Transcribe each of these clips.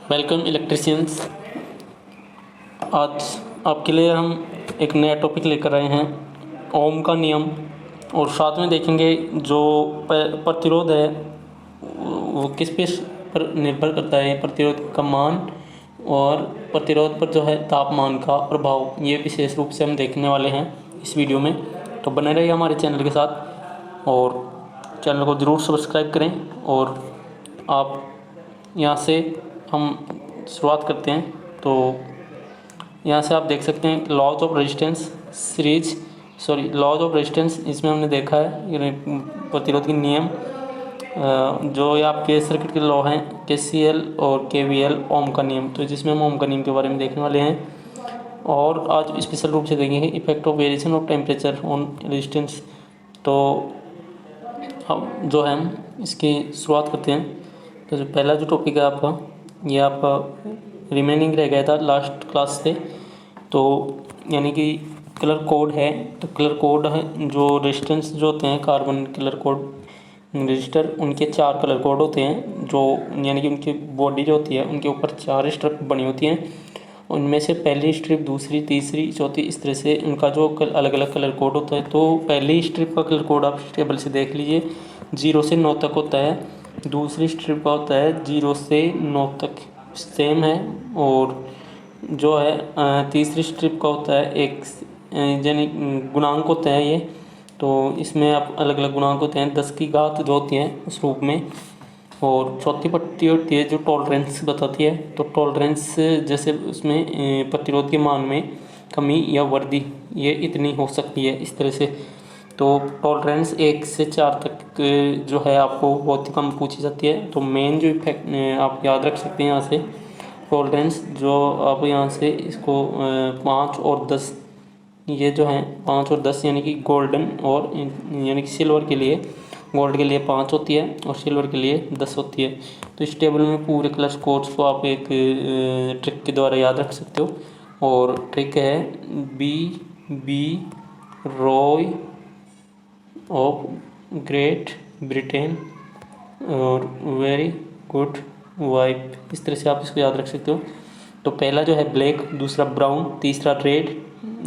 Welcome electricians. आज आपके लिए हम एक नया टॉपिक लेकर आए हैं, ओम का नियम। और साथ में देखेंगे जो प्रतिरोध है वो किस पे पर निर्भर करता है, प्रतिरोध का मान और प्रतिरोध पर जो है तापमान का प्रभाव। ये विशेष रूप से हम देखने वाले हैं इस वीडियो में, तो बने रहिए हमारे चैनल के साथ और चैनल को ज़रूर सब्सक्राइब करें। और आप यहाँ से हम शुरुआत करते हैं। तो यहाँ से आप देख सकते हैं laws of resistance laws of resistance, इसमें हमने देखा है प्रतिरोध के नियम, जो ये आपके सर्किट के लॉ हैं KCL और KVL, ओम का नियम। तो जिसमें हम ओम का नियम के बारे में देखने वाले हैं और आज स्पेशल रूप से देखेंगे effect of variation of temperature on resistance. तो हम जो है हम इसकी शुरुआत करते हैं। तो जो पहला जो टॉपिक है आपका, ये आपका रिमेनिंग रह गया था लास्ट क्लास से। तो यानी कि कलर कोड है, तो कलर कोड है जो रेजिस्टेंस जो होते हैं, कार्बन कलर कोड रजिस्टर, उनके 4 कलर कोड होते हैं, जो यानी कि उनकी बॉडी जो होती है उनके ऊपर 4 स्ट्रिप बनी होती हैं। उनमें से पहली स्ट्रिप, दूसरी, तीसरी, चौथी, इस तरह से उनका जो अलग अलग कलर कोड होता है। तो पहली स्ट्रिप का कलर कोड आप टेबल से देख लीजिए, 0 से 9 तक होता है। दूसरी स्ट्रिप का होता है 0 से 9 तक, सेम है। और जो है तीसरी स्ट्रिप का होता है एक यानी गुणांक होता है ये। तो इसमें आप अलग अलग गुणांक होते हैं, 10 की घात जो होती है उस रूप में। और चौथी पट्टी होती है जो टॉलरेंस बताती है। तो टॉलरेंस जैसे उसमें प्रतिरोध के मान में कमी या वृद्धि ये इतनी हो सकती है, इस तरह से। तो टॉलरेंस 1 से 4 तक जो है आपको बहुत ही कम पूछी जाती है। तो मेन जो इफेक्ट आप याद रख सकते हैं यहाँ से, टॉलरेंस जो आप यहाँ से इसको 5 और 10, ये जो है 5 और 10 यानी कि गोल्डन और यानी कि सिल्वर के लिए, गोल्ड के लिए 5 होती है और सिल्वर के लिए 10 होती है। तो इस टेबल में पूरे कलर कोड्स को आप एक ट्रिक के द्वारा याद रख सकते हो। और ट्रिक है बी रॉय ऑफ ग्रेट ब्रिटेन और वेरी गुड वाइप, इस तरह से आप इसको याद रख सकते हो। तो पहला जो है ब्लैक, दूसरा ब्राउन, तीसरा रेड,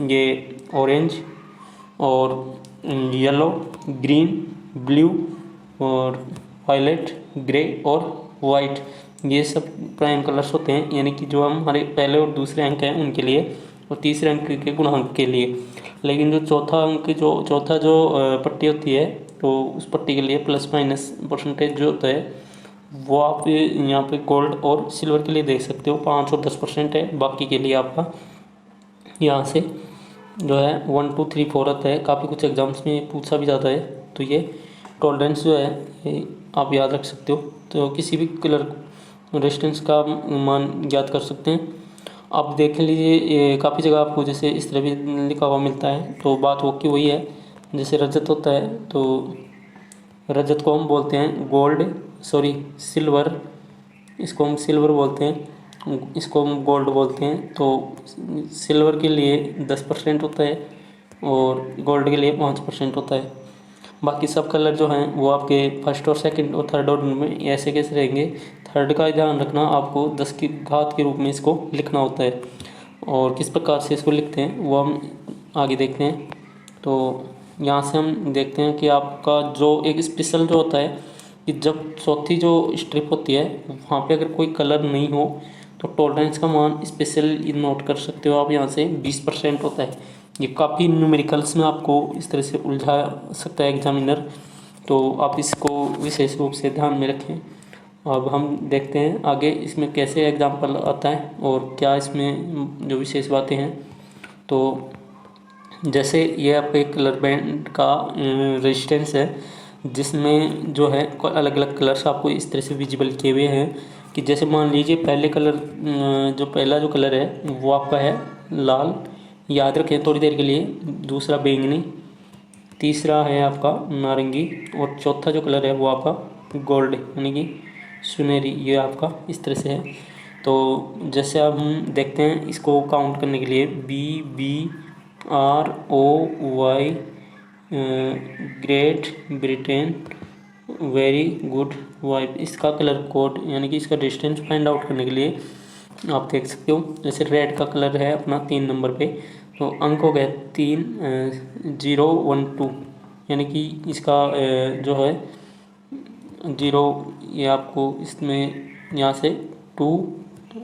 ये ऑरेंज और येलो, ग्रीन, ब्लू और वायलेट, ग्रे और वाइट, ये सब प्राइम कलर्स होते हैं। यानी कि जो हम हमारे पहले और दूसरे अंक हैं उनके लिए और तीसरे अंक के गुणांक के लिए। लेकिन जो चौथा जो पट्टी होती है, तो उस पट्टी के लिए प्लस माइनस परसेंटेज जो होता है वो आप यहाँ पे गोल्ड और सिल्वर के लिए देख सकते हो, 5 और 10% है। बाकी के लिए आपका यहाँ से जो है 1 2 3 4 आता है। काफ़ी कुछ एग्जाम्स में पूछा भी जाता है। तो ये टॉलरेंस जो है ये आप याद रख सकते हो। तो किसी भी कलर रेजिस्टेंस का मान याद कर सकते हैं। आप देख लीजिए काफ़ी जगह आपको जैसे इस तरह भी लिखा हुआ मिलता है। तो बात वो की वही है, जैसे रजत होता है तो रजत को हम बोलते हैं सिल्वर, इसको हम सिल्वर बोलते हैं, इसको हम गोल्ड बोलते हैं। तो सिल्वर के लिए 10% होता है और गोल्ड के लिए 5% होता है। बाकी सब कलर जो हैं वो आपके फर्स्ट और सेकंड और थर्ड ऑर्डर में ऐसे कैसे रहेंगे। थर्ड का ध्यान रखना, आपको 10 की घात के रूप में इसको लिखना होता है। और किस प्रकार से इसको लिखते हैं वो हम आगे देखते हैं। तो यहाँ से हम देखते हैं कि आपका जो एक स्पेशल जो होता है कि जब चौथी जो स्ट्रिप होती है वहाँ पे अगर कोई कलर नहीं हो तो टॉलरेंस का मान स्पेशल नोट कर सकते हो आप, यहाँ से 20% होता है। ये काफ़ी न्यूमेरिकल्स में आपको इस तरह से उलझा सकता है एग्जामिनर, तो आप इसको विशेष रूप से ध्यान में रखें। अब हम देखते हैं आगे इसमें कैसे एग्जाम्पल आता है और क्या इसमें जो विशेष बातें हैं। तो जैसे ये आपके कलर बैंड का रेजिस्टेंस है, जिसमें जो है अलग अलग कलर्स आपको इस तरह से विजिबल किए हुए हैं कि जैसे मान लीजिए पहला जो कलर है वो आपका है लाल, याद रखें थोड़ी देर के लिए। दूसरा बैंगनी, तीसरा है आपका नारंगी और चौथा जो कलर है वो आपका गोल्ड यानी कि सुनहरी, ये आपका इस तरह से है। तो जैसे अब हम देखते हैं इसको काउंट करने के लिए, BBROY great Britain very good vibe. इसका कलर कोड यानी कि इसका डिस्टेंस फाइंड आउट करने के लिए आप देख सकते हो, जैसे रेड का कलर है अपना 3 नंबर पे, तो अंक हो गए 3 0 1 2, यानी कि इसका जो है 0, ये आपको इसमें यहाँ से 2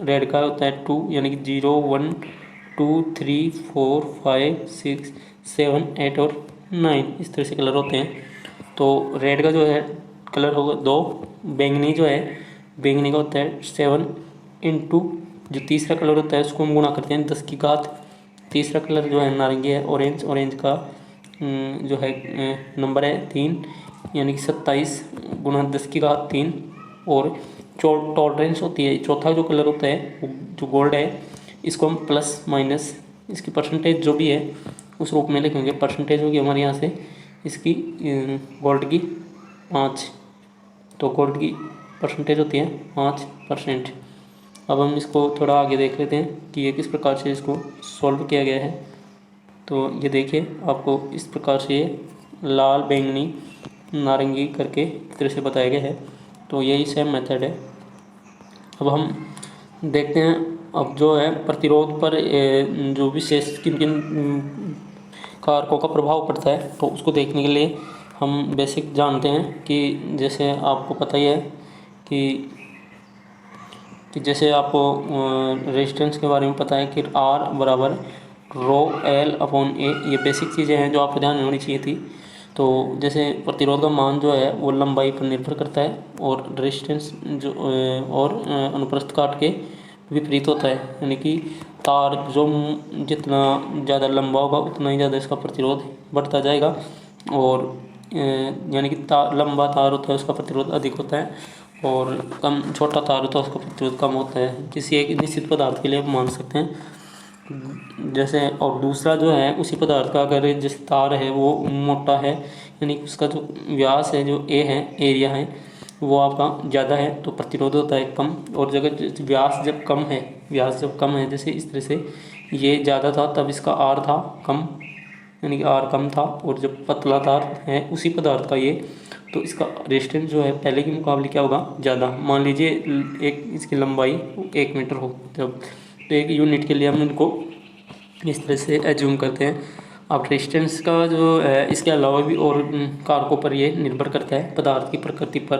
रेड का होता है 2, यानी कि 0 1 2 3 4 5 6 7 8 और 9 इस तरह से कलर होते हैं। तो रेड का जो है कलर होगा 2, बैंगनी जो है बैंगनी का होता है 7 इंटू जो तीसरा कलर होता है उसको हम गुणा करते हैं 10 की घात। तीसरा कलर जो है नारंगी है, ऑरेंज, ऑरेंज का जो है नंबर है 3, यानी कि 27 गुणा 10 की घात 3। और टॉलरेंस होती है, चौथा जो कलर होता है जो गोल्ड है, इसको हम प्लस माइनस इसकी परसेंटेज जो भी है उस रूप में लिखेंगे। परसेंटेज होगी हमारे यहाँ से इसकी गोल्ड की 5, तो गोल्ड की परसेंटेज होती है 5%। अब हम इसको थोड़ा आगे देख लेते हैं कि ये किस प्रकार से इसको सॉल्व किया गया है। तो ये देखिए आपको इस प्रकार से ये लाल, बैंगनी, नारंगी करके इस तरह से बताया गया है। तो यही सेम मेथड है। अब हम देखते हैं अब जो है प्रतिरोध पर जो विशेष किन किन कारकों का प्रभाव पड़ता है, तो उसको देखने के लिए हम बेसिक जानते हैं कि जैसे आपको पता ही है कि जैसे आपको रेजिस्टेंस के बारे में पता है कि R बराबर रो एल अपॉन ए, ये बेसिक चीज़ें हैं जो आपको ध्यान में होनी चाहिए थी। तो जैसे प्रतिरोध का मान जो है वो लंबाई पर निर्भर करता है और रेजिस्टेंस जो और अनुप्रस्थ काट के विपरीत होता है, यानी कि तार जो जितना ज़्यादा लंबा होगा उतना ही ज़्यादा इसका प्रतिरोध बढ़ता जाएगा, और यानी कि लंबा तार होता है उसका प्रतिरोध अधिक होता है और कम छोटा तार होता है उसका प्रतिरोध कम होता है। किसी एक निश्चित पदार्थ के लिए आप मान सकते हैं। जैसे और दूसरा जो है उसी पदार्थ का अगर जिस तार है वो मोटा है, यानी कि उसका जो व्यास है जो ए है, एरिया है, वो आपका ज़्यादा है तो प्रतिरोध होता है कम। और जगह व्यास जब कम है, जैसे इस तरह से ये ज़्यादा था तब इसका आर था कम, यानी कि आर कम था, और जब पतला तार है उसी पदार्थ का ये, तो इसका रेजिस्टेंस जो है पहले के मुकाबले क्या होगा, ज़्यादा। मान लीजिए एक इसकी लंबाई 1 मीटर हो जब, तो 1 यूनिट के लिए हम इनको इस तरह से एज्यूम करते हैं। अब रेजिस्टेंस का जो है इसके अलावा भी और कारकों पर ये निर्भर करता है, पदार्थ की प्रकृति पर,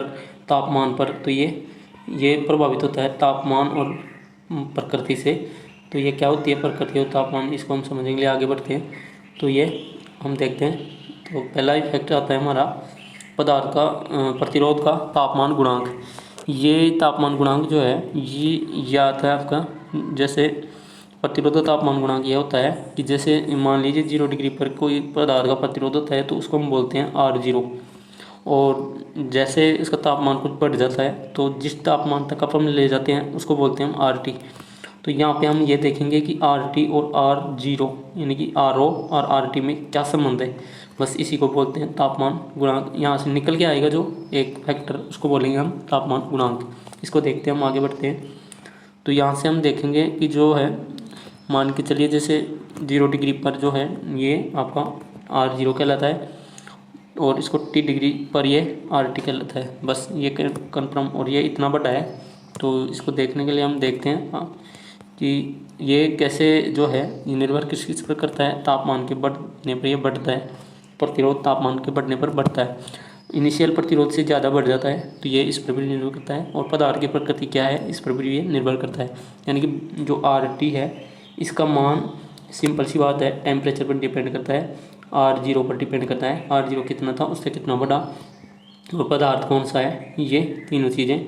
तापमान पर। तो ये प्रभावित होता है तापमान और प्रकृति से। तो ये क्या होती है प्रकृति और तापमान, इसको हम समझेंगे आगे बढ़ते हैं। तो ये हम देखते हैं। तो पहला इफेक्ट आता है हमारा पदार्थ का प्रतिरोध का तापमान गुणांक। ये तापमान गुणांक जो है ये आता है आपका, जैसे प्रतिरोध तापमान गुणांक ये होता है कि जैसे मान लीजिए 0 डिग्री पर कोई पदार्थ का प्रतिरोध होता है तो उसको हम बोलते हैं R0, और जैसे इसका तापमान कुछ बढ़ जाता है तो जिस तापमान तक अपन ले जाते हैं उसको बोलते हैं हम RT। तो यहाँ पे हम ये देखेंगे कि RT और R0 यानी कि RO और RT में क्या संबंध है, बस इसी को बोलते हैं तापमान गुणांक। यहाँ से निकल के आएगा जो एक फैक्टर, उसको बोलेंगे हम तापमान गुणांक। इसको देखते हैं, हम आगे बढ़ते हैं। तो यहाँ से हम देखेंगे कि जो है मान के चलिए जैसे 0 डिग्री पर जो है ये आपका R0 कहलाता है, और इसको T डिग्री पर ये RT कहलाता है। बस ये कन्फर्म, और ये इतना बड़ा है। तो इसको देखने के लिए हम देखते हैं कि ये कैसे जो है ये निर्भर किस किस पर करता है, तापमान के बढ़ने पर ये बढ़ता है, प्रतिरोध तापमान के बढ़ने पर बढ़ता है। इनिशियल प्रतिरोध से ज़्यादा बढ़ जाता है तो ये इस पर भी निर्भर करता है, और पदार्थ की प्रकृति क्या है इस पर भी ये निर्भर करता है। यानी कि जो RT है इसका मान सिंपल सी बात है टेम्परेचर पर डिपेंड करता है, R0 पर डिपेंड करता है, R0 कितना था उससे कितना बढ़ा, और पदार्थ कौन सा है, ये तीनों चीज़ें।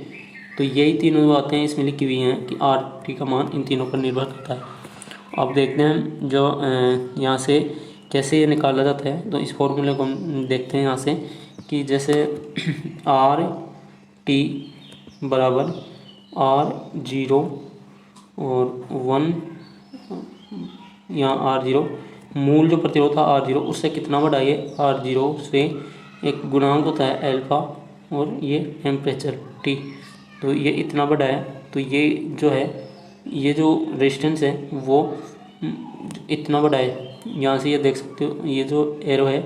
तो यही तीनों बातें इसमें लिखी हुई हैं कि RT का मान इन तीनों पर निर्भर करता है। अब देखते हैं जो यहाँ से कैसे ये निकाला जाता है। तो इस फॉर्मूले को हम देखते हैं यहाँ से कि जैसे RT बराबर R0 और 1, यहाँ R0 मूल जो प्रतिरोध था R0 उससे कितना बड़ा, ये R0 से एक गुणांक होता है अल्फा, और ये टेम्परेचर T, तो ये इतना बड़ा है। तो ये जो है ये जो रेजिस्टेंस है वो इतना बड़ा है। यहाँ से ये देख सकते हो ये जो एरो है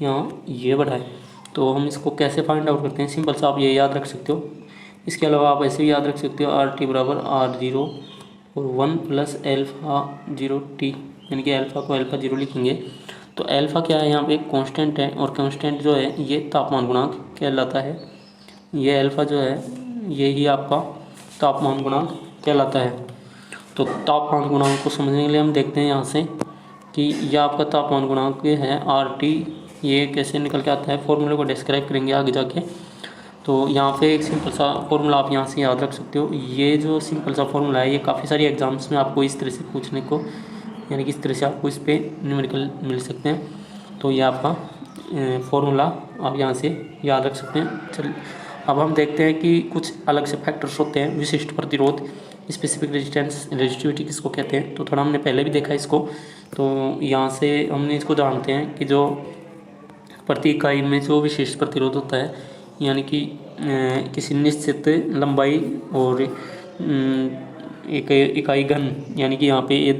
यहाँ ये बड़ा है, तो हम इसको कैसे फाइंड आउट करते हैं, सिंपल सा आप ये याद रख सकते हो। इसके अलावा आप ऐसे भी याद रख सकते हो RT बराबर R0 और 1 प्लस एल्फ़ा 0T, यानी कि अल्फ़ा को अल्फ़ा 0 लिखेंगे। तो अल्फ़ा क्या है, यहाँ पे कांस्टेंट है, और कांस्टेंट जो है ये तापमान गुणांक कहलाता है। ये अल्फ़ा जो है यही आपका तापमान गुणांक कहलाता है। तो तापमान गुणांक को समझने के लिए हम देखते हैं यहाँ से कि यह आपका तापमान गुणांक है RT। ये कैसे निकल के आता है, फॉर्मूले को डिस्क्राइब करेंगे आगे जाके। तो यहाँ पे एक सिंपल सा फॉर्मूला आप यहाँ से याद रख सकते हो। ये जो सिंपल सा फॉर्मूला है ये काफ़ी सारी एग्जाम्स में आपको इस तरह से पूछने को, यानी कि इस तरह से आपको इस पर न्यूमेरिकल मिल सकते हैं। तो ये आपका फॉर्मूला आप यहाँ से याद रख सकते हैं। चलिए अब हम देखते हैं कि कुछ अलग से फैक्टर्स होते हैं। विशिष्ट प्रतिरोध, स्पेसिफिक रेजिस्टेंस, रेजिस्टिविटी किसको कहते हैं, तो थोड़ा हमने पहले भी देखा इसको। तो यहाँ से हमने इसको जानते हैं कि जो प्रति इकाई में जो विशिष्ट प्रतिरोध होता है, यानी कि किसी निश्चित लंबाई और एक इकाई घन, यानी कि यहाँ पे ये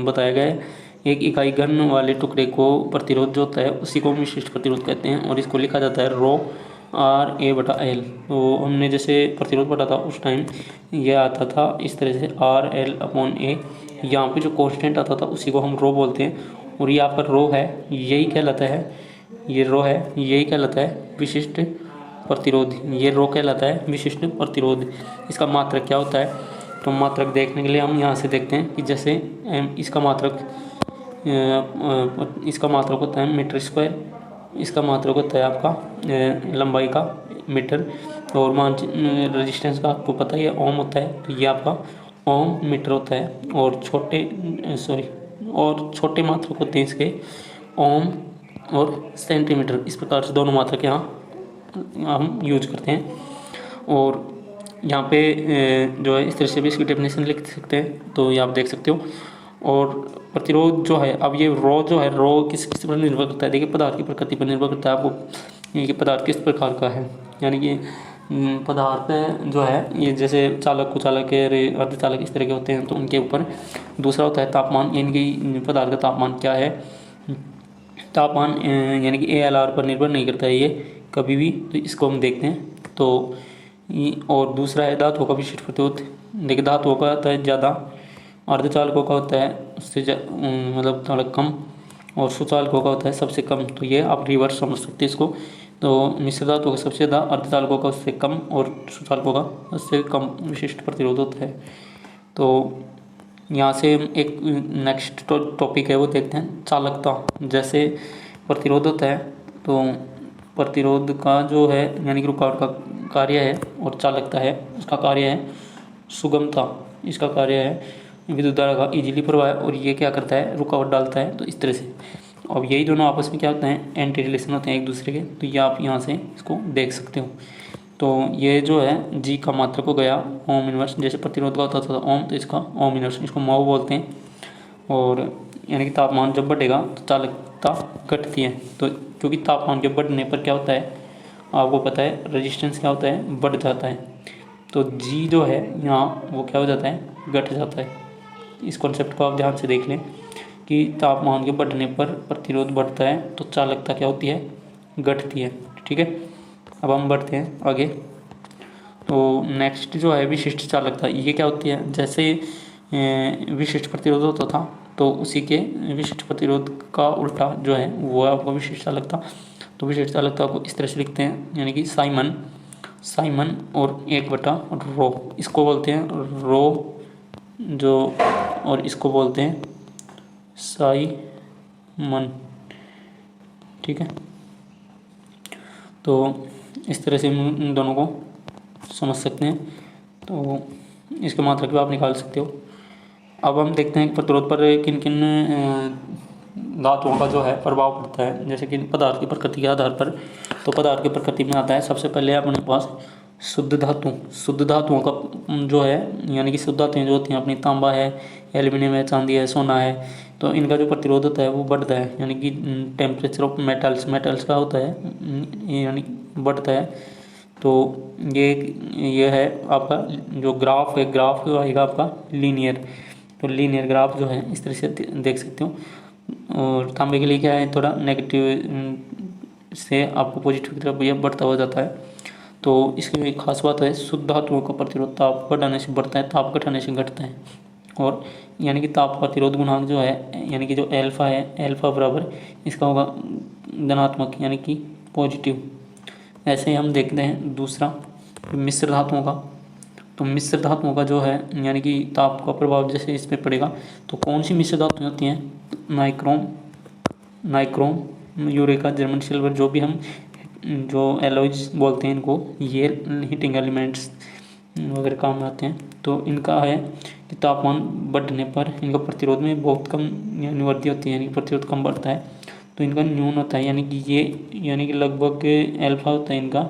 बताया गया है, एक इकाई घन वाले टुकड़े को प्रतिरोध जो होता है उसी को विशिष्ट प्रतिरोध कहते हैं, और इसको लिखा जाता है ρ/A/L। तो हमने जैसे प्रतिरोध पढ़ा था उस टाइम ये आता था इस तरह से RL/A। यहाँ पे जो कांस्टेंट आता था उसी को हम रो बोलते हैं, और ये आपका रो है यही कहलाता है, ये रो है यही कहलाता है विशिष्ट प्रतिरोध। ये रो कहलाता है विशिष्ट प्रतिरोध। इसका मात्रक क्या होता है, तो मात्रक देखने के लिए हम यहाँ से देखते हैं कि जैसे इसका मात्रक होता है मीटर स्क्वायर, इसका मात्रक होता है आपका लंबाई का मीटर, और रेजिस्टेंस का आपको पता है ओम होता है, तो ये आपका ओम मीटर होता है। और छोटे मात्रक होते हैं इसके ओम और सेंटीमीटर। इस प्रकार से दोनों मात्रक यहाँ हम यूज करते हैं। और यहाँ पे जो है इस तरह से भी इसकी डेफिनेशन लिख सकते हैं, तो ये आप देख सकते हो। और प्रतिरोध जो है, अब ये रो किस पर निर्भर करता है, देखिए पदार्थ की प्रकृति पर निर्भर करता है आपको, ये पदार्थ किस प्रकार का है, यानी कि पदार्थ जो है ये जैसे चालक, कुचालक, अर्धचालक इस तरह के होते हैं, तो उनके ऊपर। दूसरा होता है तापमान, यानी कि पदार्थ का तापमान क्या है, तापमान यानी कि ALR पर निर्भर नहीं करता है ये कभी भी, तो इसको हम देखते हैं। तो और दूसरा है धातुओं का विशिष्ट प्रतिरोध। देखिए धातुओं का होता है ज़्यादा, अर्धचालकों का होता है उससे मतलब थोड़ा कम, और सुचालकों का होता है सबसे कम। तो ये आप रिवर्स समझ सकते हैं इसको। तो मिश्र धातुओं का सबसे ज़्यादा, अर्धचालकों का उससे कम, और सुचालकों का उससे कम विशिष्ट प्रतिरोध होता है। तो यहाँ से एक नेक्स्ट टॉपिक है वो देखते हैं, चालकता। जैसे प्रतिरोध होता है, तो प्रतिरोध का जो है यानी कि रुकावट का कार्य है, और चालकता है उसका कार्य है सुगमता, इसका कार्य है विद्युत धारा का इजीली प्रवाह, और ये क्या करता है, रुकावट डालता है। तो इस तरह से अब यही दोनों आपस में क्या होते हैं, एंटी रिलेशन होते हैं एक दूसरे के। तो ये आप यहाँ से इसको देख सकते हो। तो ये जो है जी का मात्रक हो गया ओम इनवर्स, जैसे प्रतिरोध का होता था ओम, तो इसका ओम इनवर्स, इसको मऊ बोलते हैं। और यानी कि तापमान जब बढ़ेगा तो चालकता घटती है। तो क्योंकि तापमान के बढ़ने पर क्या होता है आपको पता है, रेजिस्टेंस क्या होता है, बढ़ जाता है। तो जी जो है यहाँ वो क्या हो जाता है, घट जाता है। इस कॉन्सेप्ट को आप ध्यान से देख लें कि तापमान के बढ़ने पर प्रतिरोध बढ़ता है तो चालकता क्या होती है, घटती है। ठीक है, अब हम बढ़ते हैं आगे। तो नेक्स्ट जो है विशिष्ट चालकता, ये क्या होती है, जैसे विशिष्ट प्रतिरोध होता था तो उसी के विशिष्ट प्रतिरोध का उल्टा जो है वो है आपका विशिष्ट चालकता। तो विशिष्ट चालकता को इस तरह से लिखते हैं, यानी कि साइमन और 1/ρ, इसको बोलते हैं रो जो, और इसको बोलते हैं साइमन। ठीक है, तो इस तरह से इन दोनों को समझ सकते हैं। तो इसके मात्रक भी आप निकाल सकते हो। अब हम देखते हैं प्रतिरोध पर किन किन धातुओं का जो है प्रभाव पड़ता है, जैसे कि पदार्थ की प्रकृति के आधार पर। तो पदार्थ की प्रकृति में आता है सबसे पहले अपने पास शुद्ध धातुओं का जो है, यानी कि शुद्ध धातुएं जो होती हैं अपनी, तांबा है, एल्यूमिनियम है, चांदी है, सोना है, तो इनका जो प्रतिरोध होता है वो बढ़ता है, यानी कि टेम्परेचर ऑफ मेटल्स का होता है यानी बढ़ता है। तो ये है आपका जो ग्राफ आएगा आपका लीनियर। तो लीनियर ग्राफ जो है इस तरह से देख सकते हो। और तांबे के लिए क्या है, थोड़ा नेगेटिव से आपको पॉजिटिव की तरफ यह बढ़ता हुआ जाता है। तो इसकी एक खास बात है, शुद्ध धातुओं का प्रतिरोध ताप बढ़ाने से बढ़ता है, ताप घटाने से घटता है। और यानी कि ताप प्रतिरोध गुणांक जो है, यानी कि जो एल्फा है, एल्फा बराबर इसका होगा धनात्मक यानी कि पॉजिटिव। ऐसे ही हम देखते हैं दूसरा मिश्र धातुओं का। तो मिश्र धातुओं का जो है यानी कि ताप का प्रभाव जैसे इस पर पड़ेगा, तो कौन सी मिश्र धातुएं होती हैं? नाइक्रोम, यूरेका, जर्मन सिल्वर, जो भी हम जो एलॉयज बोलते हैं इनको, ये हीटिंग एलिमेंट्स वगैरह काम में आते हैं। तो इनका है कि तापमान बढ़ने पर इनका प्रतिरोध में बहुत कम वृद्धि होती है, यानी कि प्रतिरोध कम बढ़ता है। तो इनका न्यून होता है, यानी कि ये यानी कि लगभग एल्फा होता है इनका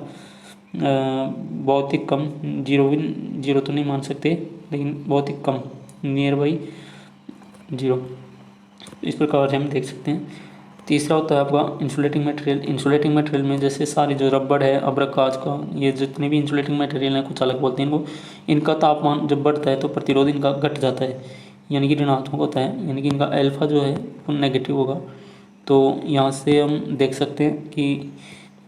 बहुत ही कम, जीरो तो नहीं मान सकते, लेकिन बहुत ही कम, नियर बाई जीरो। इस प्रकार से हम देख सकते हैं। तीसरा होता है आपका इंसुलेटिंग मटेरियल। इंसुलेटिंग मटेरियल में जैसे सारी जो रबड़ है, अब्रक, कांच का, ये जितने भी इंसुलेटिंग मटेरियल हैं, कुछ अलग बोलते हैं इनको, इनका तापमान जब बढ़ता है तो प्रतिरोध इनका घट जाता है, यानी कि ऋणात्मक होता है, यानी कि इनका एल्फा जो है वो नेगेटिव होगा। तो यहाँ से हम देख सकते हैं कि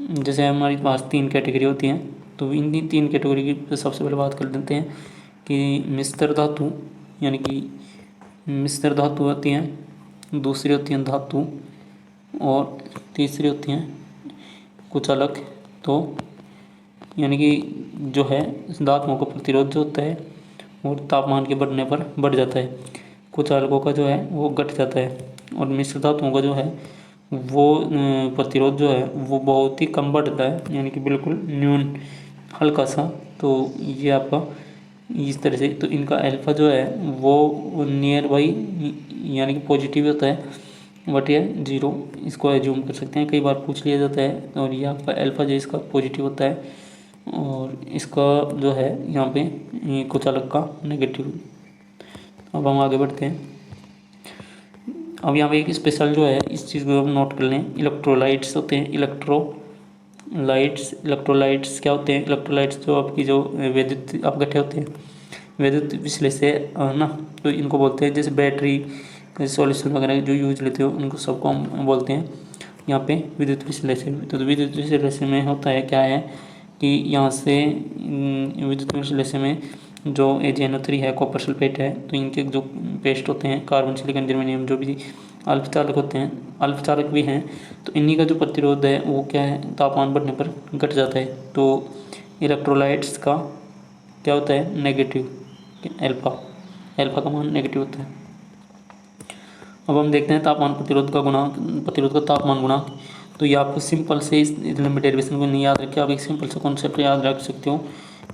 जैसे हमारे पास 3 कैटेगरी होती हैं, तो इन 3 कैटेगरी की सबसे पहले बात कर लेते हैं कि मिश्र धातु, यानी कि मिश्र धातु होती हैं, दूसरी होती हैं धातु, और तीसरी होती हैं कुछ अलग। तो यानी कि जो है धातुओं का प्रतिरोध जो होता है वो तापमान के बढ़ने पर बढ़ जाता है, कुछ अलगों का जो है वो घट जाता है, और मिश्र धातुओं का जो है वो प्रतिरोध जो है वो बहुत ही कम बढ़ता है, यानी कि बिल्कुल न्यून, हल्का सा। तो ये आपका इस तरह से, तो इनका एल्फा जो है वो नियर बाई यानी कि पॉजिटिव होता है, बट ये जीरो, इसको एज्यूम कर सकते हैं, कई बार पूछ लिया जाता है। और ये आपका एल्फा जो इसका पॉजिटिव होता है, और इसका जो है यहाँ पे ये कुछ अलग का नेगेटिव। अब हम आगे बढ़ते हैं। अब यहाँ पे एक स्पेशल जो है इस चीज़ को हम नोट कर लें, इलेक्ट्रोलाइट्स होते हैं। इलेक्ट्रोलाइट्स क्या होते हैं? इलेक्ट्रोलाइट्स जो आपकी जो विद्युत अपघट्य होते हैं, विद्युत विश्लेषण ना, तो इनको बोलते हैं। जैसे बैटरी, सॉल्यूशन वगैरह जो यूज लेते हो उनको सबको हम बोलते हैं यहाँ पे विद्युत विश्लेषण। तो विद्युत विश्लेषण में होता है क्या है कि यहाँ से विद्युत विश्लेषण में जो AgNO3 है, कॉपर सल्फेट है, तो इनके जो पेस्ट होते हैं, कार्बन, सिलिकॉन, जर्मेनियम, जो भी अल्पचालक होते हैं, अल्पचालक भी हैं, तो इन्हीं का जो प्रतिरोध है वो क्या है, तापमान बढ़ने पर घट जाता है। तो इलेक्ट्रोलाइट्स का क्या होता है, नेगेटिव, एल्फा का मान नेगेटिव होता है। अब हम देखते हैं तापमान प्रतिरोध का गुणांक, प्रतिरोध का तापमान गुणांक। तो ये आपको सिंपल से इस लंबे डेरिवेशन को नहीं याद रखे, आप एक सिंपल सा कॉन्सेप्ट याद रख सकते हो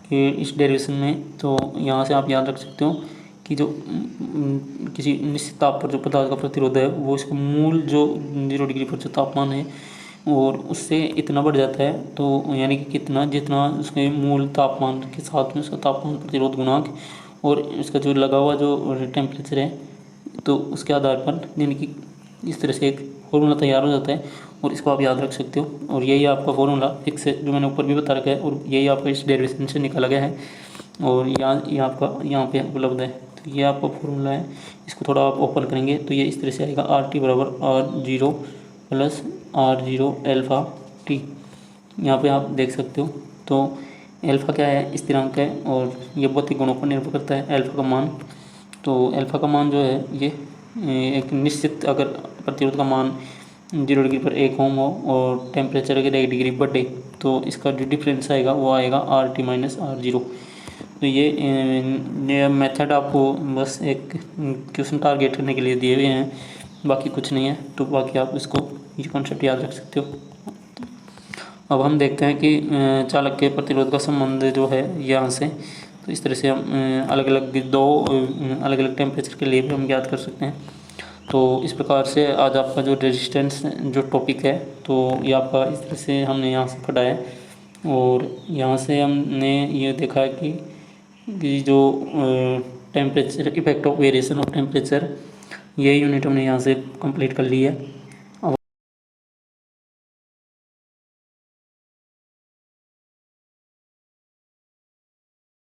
कि इस डेरिवेशन में, तो यहाँ से आप याद रख सकते हो कि जो किसी निश्चित ताप पर जो पदार्थ का प्रतिरोध है वो इसका मूल जो 0 डिग्री पर जो तापमान है और उससे इतना बढ़ जाता है, तो यानी कि कितना, जितना उसके मूल तापमान के साथ में उसका तापमान प्रतिरोध गुणांक और इसका जो लगा हुआ जो टेम्परेचर है, तो उसके आधार पर यानी कि इस तरह से एक फॉर्मूला तैयार हो जाता है, और इसको आप याद रख सकते हो। और यही आपका फॉर्मूला फिक्स है, जो मैंने ऊपर भी बता रखा है, और यही आपका इस डेरिवेशन से निकाला गया है, और यहाँ पे उपलब्ध है। तो ये आपका फॉर्मूला है, इसको थोड़ा आप ओपन करेंगे तो ये इस तरह से आएगा, RT बराबर R0 plus R0 alpha T. यहाँ पे आप देख सकते हो। तो एल्फा क्या है, स्थिरांक है, और ये भौतिक गुणों पर निर्भर करता है एल्फा का मान। तो एल्फा का मान जो है ये एक निश्चित, अगर प्रतिरोध का मान 0 डिग्री पर 1 ओम हो और टेम्परेचर अगर 1 डिग्री बढ़े, तो इसका जो डिफरेंस आएगा वो आएगा RT माइनस R0। तो ये मेथड आपको बस एक क्वेश्चन टारगेट करने के लिए दिए हुए हैं, बाकी कुछ नहीं है। तो बाकी आप इसको ये कॉन्सेप्ट याद रख सकते हो। अब हम देखते हैं कि चालक के प्रतिरोध का संबंध जो है यहाँ से, तो इस तरह से हम अलग अलग टेम्परेचर के लिए भी हम ज्ञात कर सकते हैं। तो इस प्रकार से आज आपका जो रेजिस्टेंस जो टॉपिक है, तो ये आपका इस तरह से हमने यहाँ से पढ़ा है, और यहाँ से हमने ये देखा है कि जो temperature, effect of variation of temperature, ये यूनिट हमने यहाँ से कंप्लीट कर ली है।